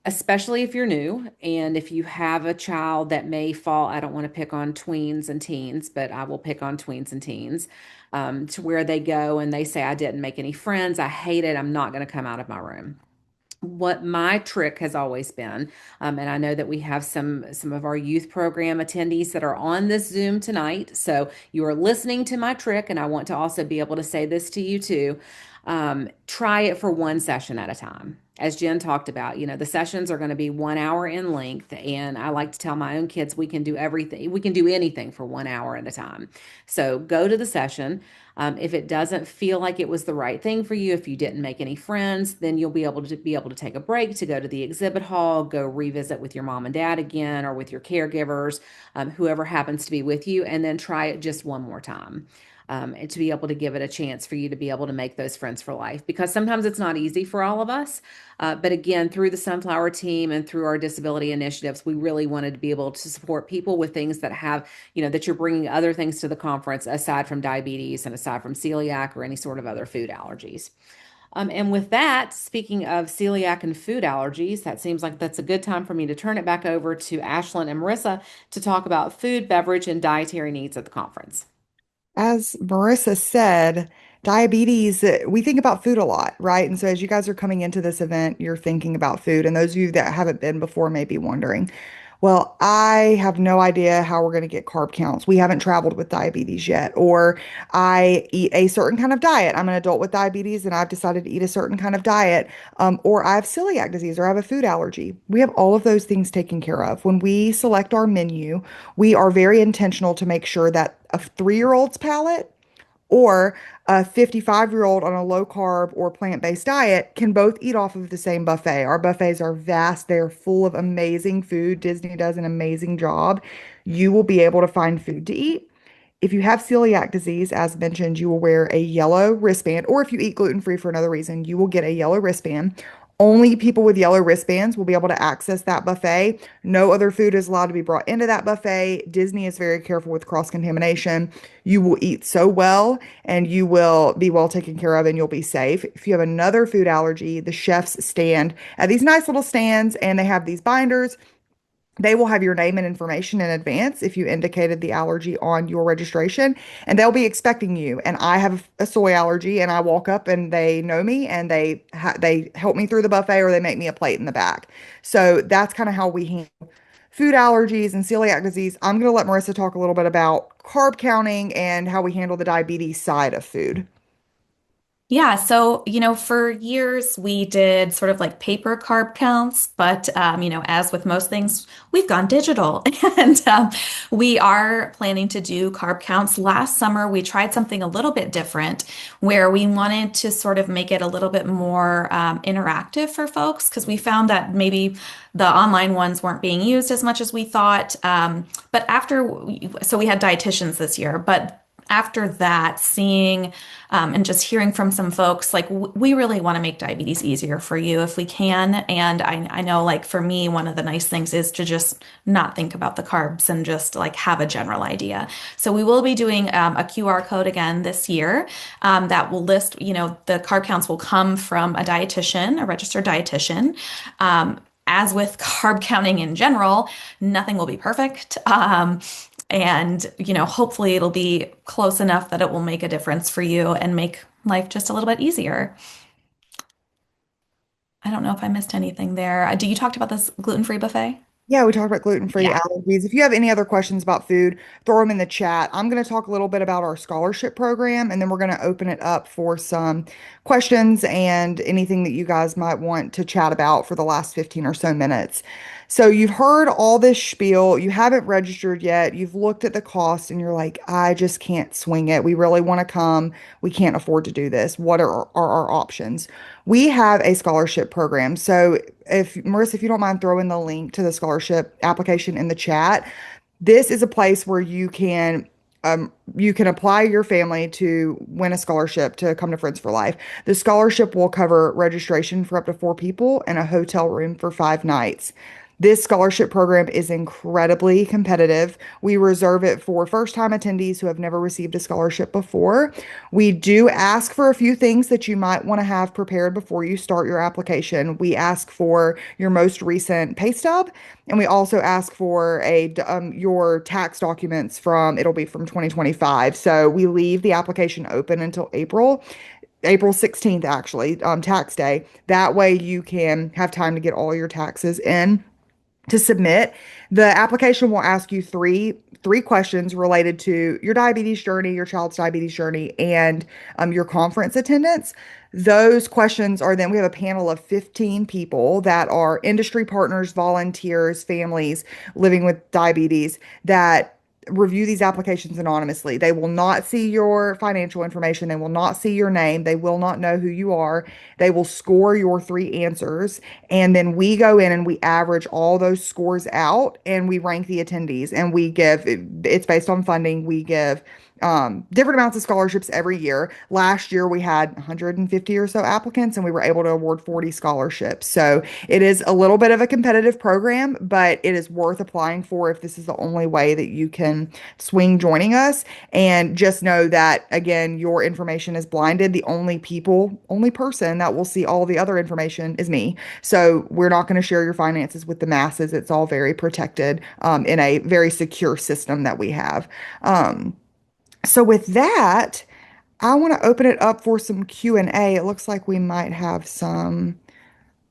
especially if you're new and if you have a child that may fall, I don't want to pick on tweens and teens, but I will pick on tweens and teens, to where they go and they say, I didn't make any friends, I hate it, I'm not going to come out of my room. What my trick has always been, and I know that we have some of our youth program attendees that are on this Zoom tonight, so you are listening to my trick, and I want to also be able to say this to you too. Try it for one session at a time. As Jen talked about, the sessions are going to be 1 hour in length, and I like to tell my own kids we can do everything, we can do anything for 1 hour at a time. So go to the session. If it doesn't feel like it was the right thing for you, if you didn't make any friends, then you'll be able to take a break to go to the exhibit hall, go revisit with your mom and dad again, or with your caregivers, whoever happens to be with you, and then try it just one more time. And to be able to give it a chance for you to be able to make those friends for life, because sometimes it's not easy for all of us. But again, through the Sunflower team and through our disability initiatives, we really wanted to be able to support people with things that have, that you're bringing other things to the conference aside from diabetes and aside from celiac or any sort of other food allergies. And with that, speaking of celiac and food allergies, that seems like that's a good time for me to turn it back over to Ashlyn and Marissa to talk about food, beverage, and dietary needs at the conference. As Marissa said, diabetes, we think about food a lot, right? And so as you guys are coming into this event, you're thinking about food. And those of you that haven't been before may be wondering, well, I have no idea how we're going to get carb counts. We haven't traveled with diabetes yet. Or I eat a certain kind of diet. I'm an adult with diabetes and I've decided to eat a certain kind of diet. Or I have celiac disease or I have a food allergy. We have all of those things taken care of. When we select our menu, we are very intentional to make sure that a 3-year-old's palate or a 55-year-old on a low carb or plant-based diet can both eat off of the same buffet. Our buffets are vast. They're full of amazing food. Disney does an amazing job. You will be able to find food to eat. If you have celiac disease, as mentioned, you will wear a yellow wristband, or if you eat gluten-free for another reason, you will get a yellow wristband. Only people with yellow wristbands will be able to access that buffet. No other food is allowed to be brought into that buffet. Disney is very careful with cross-contamination. You will eat so well and you will be well taken care of and you'll be safe. If you have another food allergy, the chefs stand at these nice little stands and they have these binders. They will have your name and information in advance if you indicated the allergy on your registration, and they'll be expecting you. And I have a soy allergy, and I walk up and they know me, and they help me through the buffet or they make me a plate in the back. So that's kind of how we handle food allergies and celiac disease. I'm going to let Marissa talk a little bit about carb counting and how we handle the diabetes side of food. Yeah, so, for years we did sort of like paper carb counts, but, as with most things, we've gone digital. And we are planning to do carb counts. Last summer, we tried something a little bit different where we wanted to sort of make it a little bit more interactive for folks because we found that maybe the online ones weren't being used as much as we thought. But so we had dietitians this year, but after that, seeing and just hearing from some folks, like we really want to make diabetes easier for you if we can. And I know, like for me, one of the nice things is to just not think about the carbs and just like have a general idea. So we will be doing a QR code again this year that will list, the carb counts will come from a dietitian, a registered dietitian. As with carb counting in general, nothing will be perfect. And, hopefully it'll be close enough that it will make a difference for you and make life just a little bit easier. I don't know if I missed anything there. Do you talked about this gluten-free buffet? Yeah, we talked about gluten-free Yeah. allergies. If you have any other questions about food, throw them in the chat. I'm going to talk a little bit about our scholarship program, and then we're going to open it up for some questions and anything that you guys might want to chat about for the last 15 or so minutes. So you've heard all this spiel, you haven't registered yet, you've looked at the cost, and you're like, I just can't swing it. We really want to come. We can't afford to do this. What are our options? We have a scholarship program. So if Marissa, if you don't mind throwing the link to the scholarship application in the chat, this is a place where you can apply your family to win a scholarship to come to Friends for Life. The scholarship will cover registration for up to 4 people and a hotel room for 5 nights. This scholarship program is incredibly competitive. We reserve it for first-time attendees who have never received a scholarship before. We do ask for a few things that you might want to have prepared before you start your application. We ask for your most recent pay stub, and we also ask for your tax documents it'll be from 2025. So we leave the application open until April 16th, actually, tax day. That way you can have time to get all your taxes in to submit. The application will ask you three questions related to your diabetes journey, your child's diabetes journey, and your conference attendance. Those questions are then we have a panel of 15 people that are industry partners, volunteers, families living with diabetes that review these applications anonymously. They will not see your financial information. They will not see your name. They will not know who you are. They will score your 3 answers. And then we go in and we average all those scores out and we rank the attendees and it's based on funding. We give different amounts of scholarships every year. Last year we had 150 or so applicants and we were able to award 40 scholarships. So it is a little bit of a competitive program, but it is worth applying for if this is the only way that you can swing joining us. And just know that again, your information is blinded. The only person that will see all the other information is me. So we're not going to share your finances with the masses. It's all very protected in a very secure system that we have. So with that, I want to open it up for some Q&A. It looks like we might have some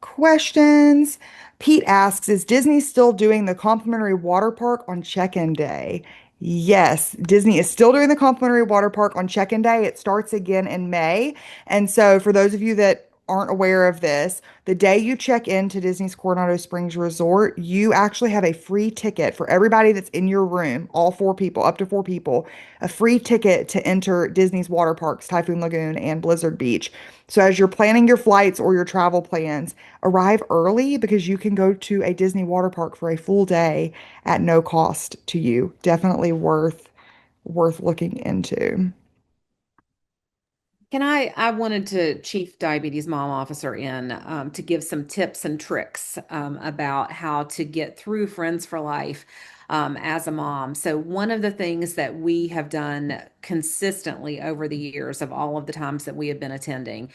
questions. Pete asks, is Disney still doing the complimentary water park on check-in day? Yes, Disney is still doing the complimentary water park on check-in day. It starts again in May. And so for those of you that aren't aware of this, the day you check into Disney's Coronado Springs Resort, you actually have a free ticket for everybody that's in your room, all four people, up to four people, a free ticket to enter Disney's water parks, Typhoon Lagoon and Blizzard Beach. So as you're planning your flights or your travel plans, arrive early because you can go to a Disney water park for a full day at no cost to you. Definitely worth looking into. I wanted to Chief Diabetes Mom Officer in to give some tips and tricks about how to get through Friends for Life as a mom. So, one of the things that we have done consistently over the years of all of the times that we have been attending.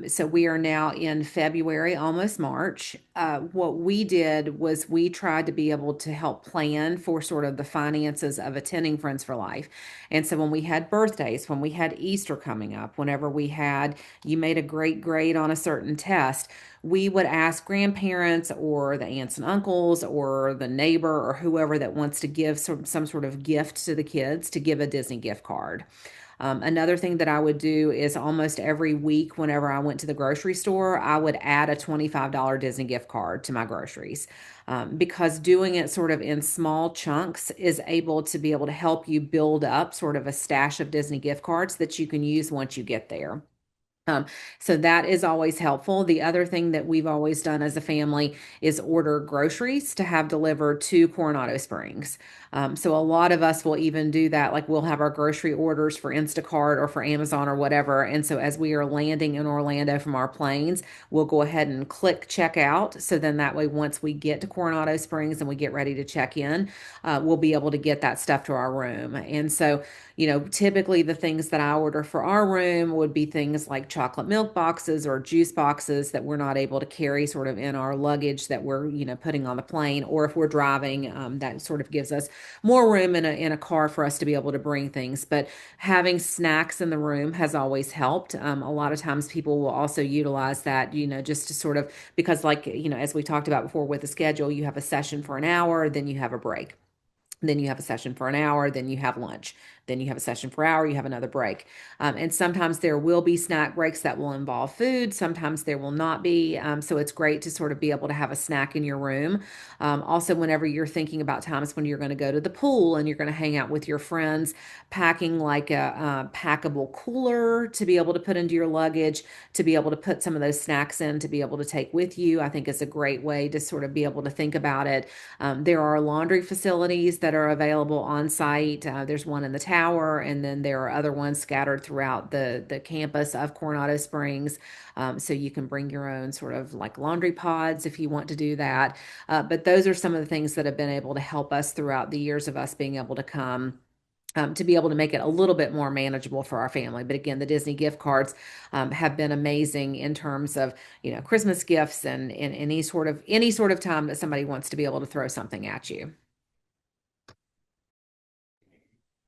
So we are now in February, almost March. What we did was we tried to be able to help plan for sort of the finances of attending Friends for Life. And so when we had birthdays, when we had Easter coming up, whenever we had, you made a great grade on a certain test, we would ask grandparents or the aunts and uncles or the neighbor or whoever that wants to give some sort of gift to the kids to give a Disney gift card. Another thing that I would do is almost every week, whenever I went to the grocery store, I would add a $25 Disney gift card to my groceries because doing it sort of in small chunks is able to be able to help you build up sort of a stash of Disney gift cards that you can use once you get there. Um, so that is always helpful. The other thing that we've always done as a family is order groceries to have delivered to Coronado Springs. So a lot of us will even do that. Like we'll have our grocery orders for Instacart or for Amazon or whatever. And so as we are landing in Orlando from our planes, we'll go ahead and click check out. So then that way, once we get to Coronado Springs and we get ready to check in, we'll be able to get that stuff to our room. And so typically the things that I order for our room would be things like chocolate milk boxes or juice boxes that we're not able to carry sort of in our luggage that we're, putting on the plane, or if we're driving, that sort of gives us more room in a car for us to be able to bring things. But having snacks in the room has always helped. A lot of times people will also utilize that, just to sort of, because like, as we talked about before with the schedule, you have a session for an hour, then you have a break. Then you have a session for an hour, then you have lunch. Then you have a session for an hour, you have another break. And sometimes there will be snack breaks that will involve food. Sometimes there will not be. So it's great to sort of be able to have a snack in your room. Also, whenever you're thinking about times when you're going to go to the pool and you're going to hang out with your friends, packing like a packable cooler to be able to put into your luggage, to be able to put some of those snacks in, to be able to take with you, I think is a great way to sort of be able to think about it. There are laundry facilities that are available on site. There's one in the tower, and then there are other ones scattered throughout the campus of Coronado Springs. So you can bring your own sort of like laundry pods if you want to do that. But those are some of the things that have been able to help us throughout the years of us being able to come. To be able to make it a little bit more manageable for our family. But again, the Disney gift cards have been amazing in terms of, Christmas gifts and any sort of time that somebody wants to be able to throw something at you.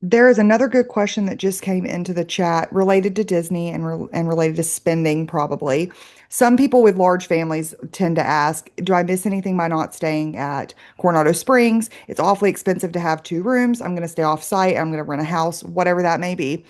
There is another good question that just came into the chat related to Disney and related to spending, probably. Some people with large families tend to ask, do I miss anything by not staying at Coronado Springs? It's awfully expensive to have two rooms. I'm going to stay off site. I'm going to rent a house, whatever that may be.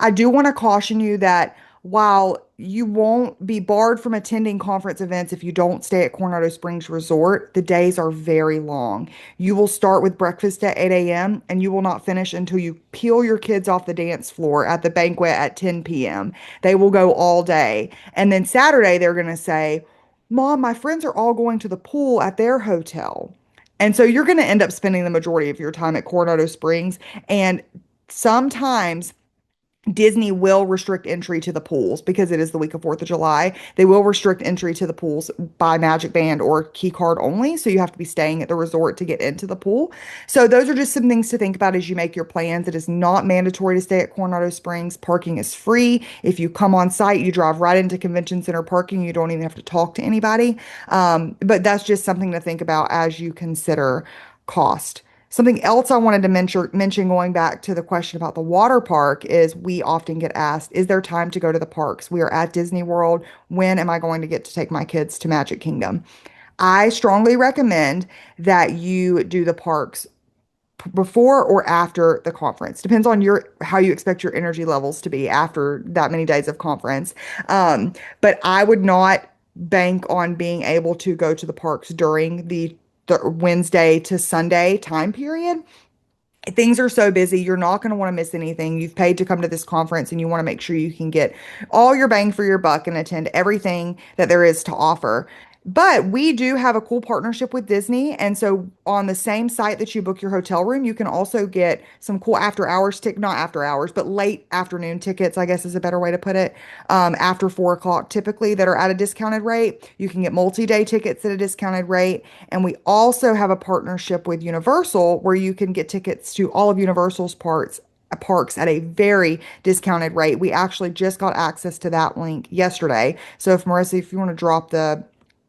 I do want to caution you that while you won't be barred from attending conference events if you don't stay at Coronado Springs Resort, the days are very long. You will start with breakfast at 8 a.m. and you will not finish until you peel your kids off the dance floor at the banquet at 10 p.m. They will go all day. And then Saturday, they're going to say, Mom, my friends are all going to the pool at their hotel. And so you're going to end up spending the majority of your time at Coronado Springs. And sometimes Disney will restrict entry to the pools because it is the week of 4th of July. They will restrict entry to the pools by Magic Band or key card only. So you have to be staying at the resort to get into the pool. So those are just some things to think about as you make your plans. It is not mandatory to stay at Coronado Springs. Parking is free. If you come on site, you drive right into Convention Center parking. You don't even have to talk to anybody. But that's just something to think about as you consider cost. Something else I wanted to mention going back to the question about the water park is we often get asked, is there time to go to the parks? We are at Disney World. When am I going to get to take my kids to Magic Kingdom? I strongly recommend that you do the parks before or after the conference. Depends on your how you expect your energy levels to be after that many days of conference. But I would not bank on being able to go to the parks during the Wednesday to Sunday time period. Things are so busy, you're not going to want to miss anything. You've paid to come to this conference and you want to make sure you can get all your bang for your buck and attend everything that there is to offer. But we do have a cool partnership with Disney. And so on the same site that you book your hotel room, you can also get some cool after hours not after hours, but late afternoon tickets, I guess is a better way to put it. After 4 o'clock typically that are at a discounted rate. You can get multi-day tickets at a discounted rate. And we also have a partnership with Universal where you can get tickets to all of Universal's parks at a very discounted rate. We actually just got access to that link yesterday. So if Marissa, if you want to drop the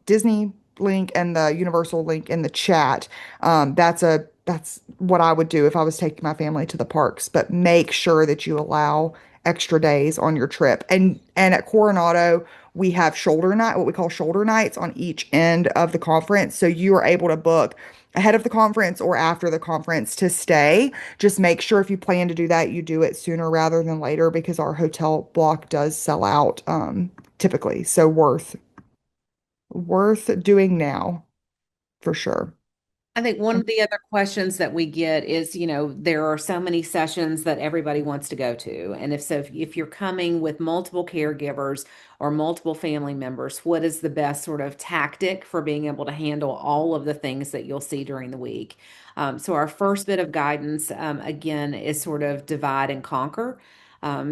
Disney link and the Universal link in the chat, that's what I would do if I was taking my family to the parks. But make sure that you allow extra days on your trip. And at Coronado, we have shoulder night, what we call shoulder nights on each end of the conference. So you are able to book ahead of the conference or after the conference to stay. Just make sure if you plan to do that, you do it sooner rather than later because our hotel block does sell out typically. So worth doing now for sure. I think one of the other questions that we get is, there are so many sessions that everybody wants to go to. And if you're coming with multiple caregivers or multiple family members, what is the best sort of tactic for being able to handle all of the things that you'll see during the week? So our first bit of guidance, again, is sort of divide and conquer.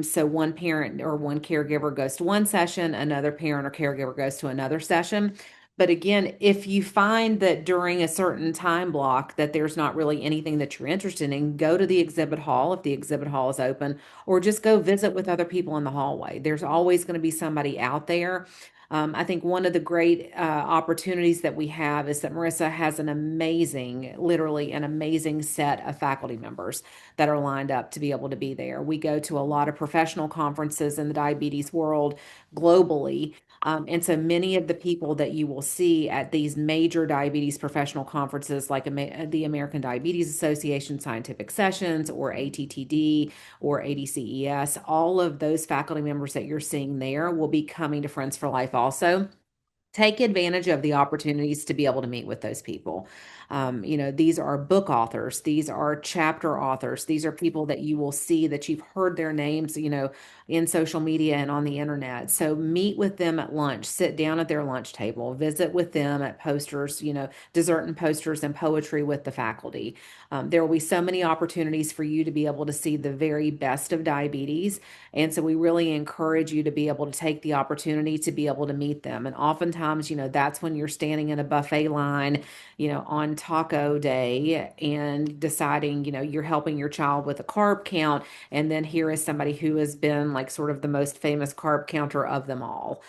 So one parent or one caregiver goes to one session, another parent or caregiver goes to another session. But again, if you find that during a certain time block that there's not really anything that you're interested in, go to the exhibit hall if the exhibit hall is open, or just go visit with other people in the hallway. There's always going to be somebody out there. I think one of the great opportunities that we have is that Marissa has literally an amazing set of faculty members that are lined up to be able to be there. We go to a lot of professional conferences in the diabetes world globally. And so many of the people that you will see at these major diabetes professional conferences, like the American Diabetes Association Scientific Sessions or ATTD or ADCES, all of those faculty members that you're seeing there will be coming to Friends for Life also. Take advantage of the opportunities to be able to meet with those people. These are book authors, these are chapter authors, these are people that you will see that you've heard their names, in social media and on the internet. So meet with them at lunch, sit down at their lunch table, visit with them at posters, dessert and posters and poetry with the faculty. There will be so many opportunities for you to be able to see the very best of diabetes. And so we really encourage you to be able to take the opportunity to be able to meet them. And oftentimes, that's when you're standing in a buffet line, on taco day and deciding, you're helping your child with a carb count. And then here is somebody who has been like sort of the most famous carb counter of them all.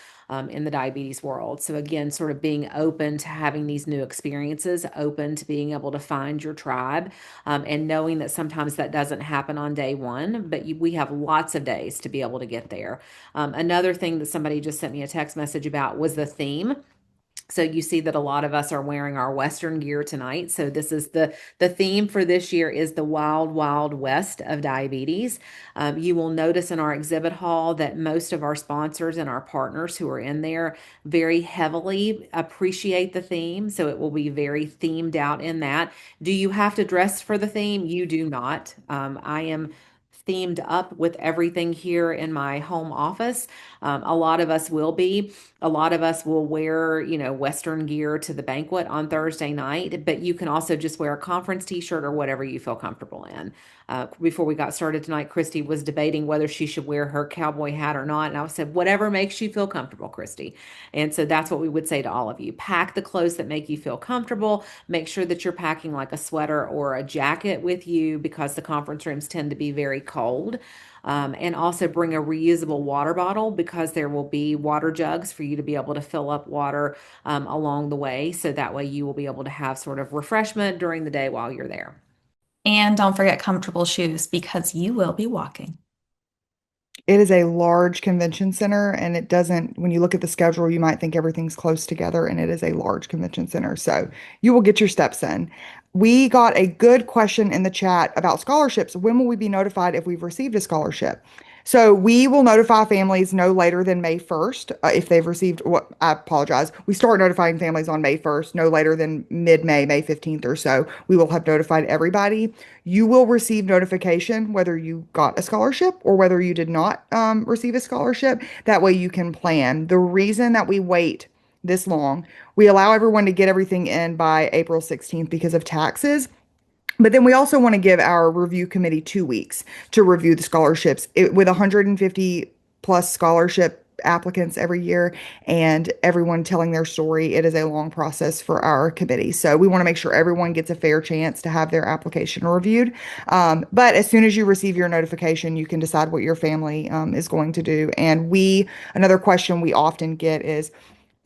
In the diabetes world. So again, sort of being open to having these new experiences, open to being able to find your tribe, and knowing that sometimes that doesn't happen on day one, but we have lots of days to be able to get there. Another thing that somebody just sent me a text message about was the theme. So you see that a lot of us are wearing our Western gear tonight. So this is the theme for this year is the Wild Wild West of diabetes. You will notice in our exhibit hall that most of our sponsors and our partners who are in there very heavily appreciate the theme. So it will be very themed out in that. Do you have to dress for the theme? You do not. I am themed up with everything here in my home office. A lot of us will be. A lot of us will wear, Western gear to the banquet on Thursday night, but you can also just wear a conference t-shirt or whatever you feel comfortable in. Before we got started tonight, Christy was debating whether she should wear her cowboy hat or not. And I said, whatever makes you feel comfortable, Christy. And so that's what we would say to all of you. Pack the clothes that make you feel comfortable. Make sure that you're packing like a sweater or a jacket with you because the conference rooms tend to be very cold. And also bring a reusable water bottle because there will be water jugs for you to be able to fill up water along the way. So that way you will be able to have sort of refreshment during the day while you're there. And don't forget comfortable shoes because you will be walking. It is a large convention center, and it doesn't, when you look at the schedule, you might think everything's close together, and it is a large convention center. So you will get your steps in. We got a good question in the chat about scholarships. When will we be notified if we've received a scholarship? So we will notify families no later than May 1st if they've received what I apologize. We start notifying families on May 1st, no later than mid-May, May 15th or so. We will have notified everybody. You will receive notification whether you got a scholarship or whether you did not receive a scholarship. That way you can plan. The reason that we wait this long, we allow everyone to get everything in by April 16th because of taxes. But then we also want to give our review committee 2 weeks to review the scholarships. With 150 plus scholarship applicants every year and everyone telling their story, it is a long process for our committee. So we want to make sure everyone gets a fair chance to have their application reviewed. But as soon as you receive your notification, you can decide what your family is going to do. And another question we often get is,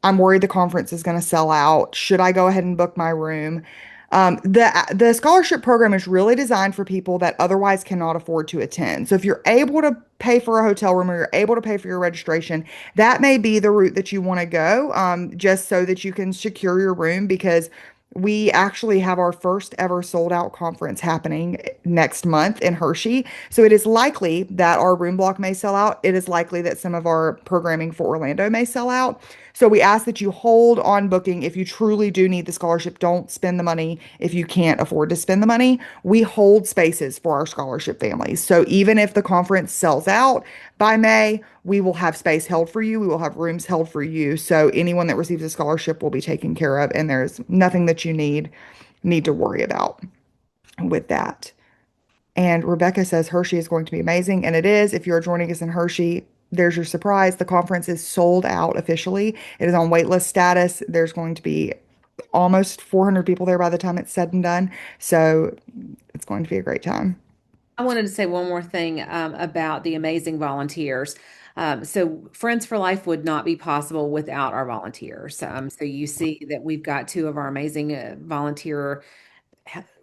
I'm worried the conference is going to sell out. Should I go ahead and book my room? The scholarship program is really designed for people that otherwise cannot afford to attend. So if you're able to pay for a hotel room or you're able to pay for your registration, that may be the route that you want to go, just so that you can secure your room because we actually have our first ever sold out conference happening next month in Hershey. So it is likely that our room block may sell out. It is likely that some of our programming for Orlando may sell out. So we ask that you hold on booking if you truly do need the scholarship. Don't spend the money if you can't afford to spend the money. We hold spaces for our scholarship families. So even if the conference sells out by May, we will have space held for you. We will have rooms held for you. So anyone that receives a scholarship will be taken care of, and there's nothing that you need to worry about with that. And Rebecca says Hershey is going to be amazing. And it is. If you're joining us in Hershey, there's your surprise. The conference is sold out officially. It is on waitlist status. There's going to be almost 400 people there by the time it's said and done. So it's going to be a great time. I wanted to say one more thing about the amazing volunteers. So Friends for Life would not be possible without our volunteers. So you see that we've got two of our amazing volunteer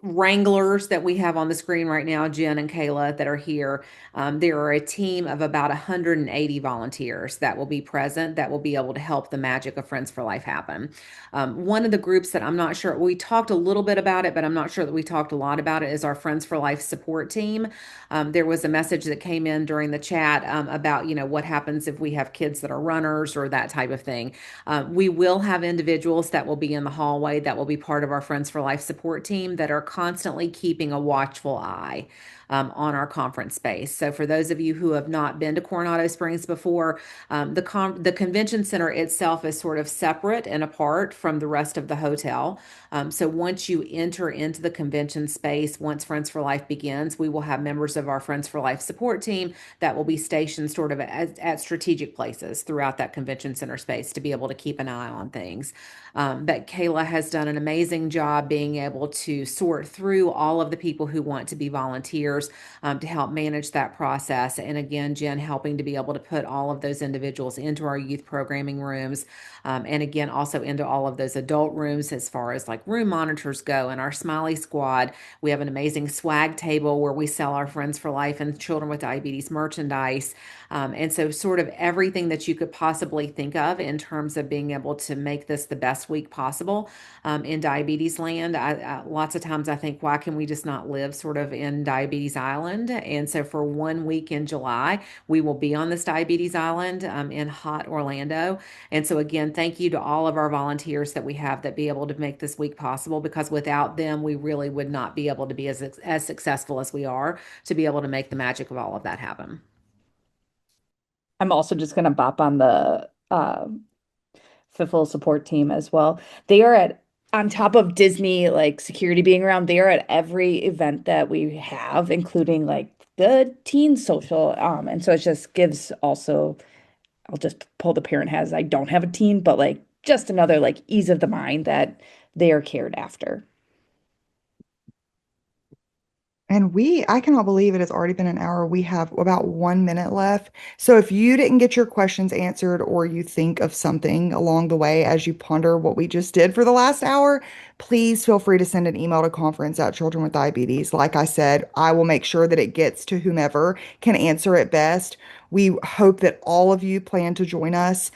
wranglers that we have on the screen right now, Jen and Kayla, that are here. There are a team of about 180 volunteers that will be present that will be able to help the magic of Friends for Life happen. One of the groups that I'm not sure, we talked a little bit about it, but I'm not sure that we talked a lot about it, is our Friends for Life support team. There was a message that came in during the chat about, what happens if we have kids that are runners or that type of thing. We will have individuals that will be in the hallway that will be part of our Friends for Life support team that are constantly keeping a watchful eye on our conference space. So for those of you who have not been to Coronado Springs before, the convention center itself is sort of separate and apart from the rest of the hotel. So once you enter into the convention space, once Friends for Life begins, we will have members of our Friends for Life support team that will be stationed sort of at strategic places throughout that convention center space to be able to keep an eye on things. But Kayla has done an amazing job being able to sort through all of the people who want to be volunteers to help manage that process. And again, Jen helping to be able to put all of those individuals into our youth programming rooms. And again, also into all of those adult rooms as far as like room monitors go. And our Smiley Squad, we have an amazing swag table where we sell our Friends for Life and Children with Diabetes merchandise. And so sort of everything that you could possibly think of in terms of being able to make this the best week possible in diabetes land. Lots of times I think, why can we just not live sort of in Diabetes Island? And so for 1 week in July, we will be on this Diabetes Island in hot Orlando. And so again, thank you to all of our volunteers that we have that be able to make this week possible, because without them, we really would not be able to be as successful as we are to be able to make the magic of all of that happen. I'm also just going to bop on the FFL support team as well. They are on top of Disney, like security being around, they are at every event that we have, including like the teen social. And so it just gives also, I'll just pull the parent has, I don't have a teen, but like just another like ease of the mind that they are cared after. And I cannot believe it has already been an hour. We have about 1 minute left. So if you didn't get your questions answered or you think of something along the way as you ponder what we just did for the last hour, please feel free to send an email to conference at Children with Diabetes. Like I said, I will make sure that it gets to whomever can answer it best. We hope that all of you plan to join us.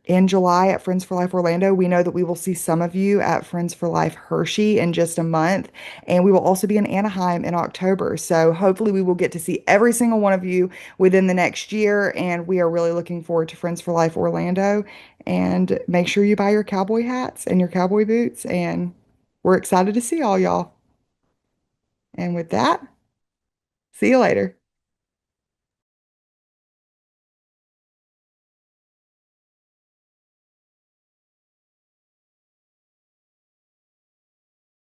in July at Friends for Life Orlando. We know that we will see some of you at Friends for Life Hershey in just a month, and we will also be in Anaheim in October. So hopefully we will get to see every single one of you within the next year, and we are really looking forward to Friends for Life Orlando. And make sure you buy your cowboy hats and your cowboy boots, and we're excited to see all y'all. And with that, see you later.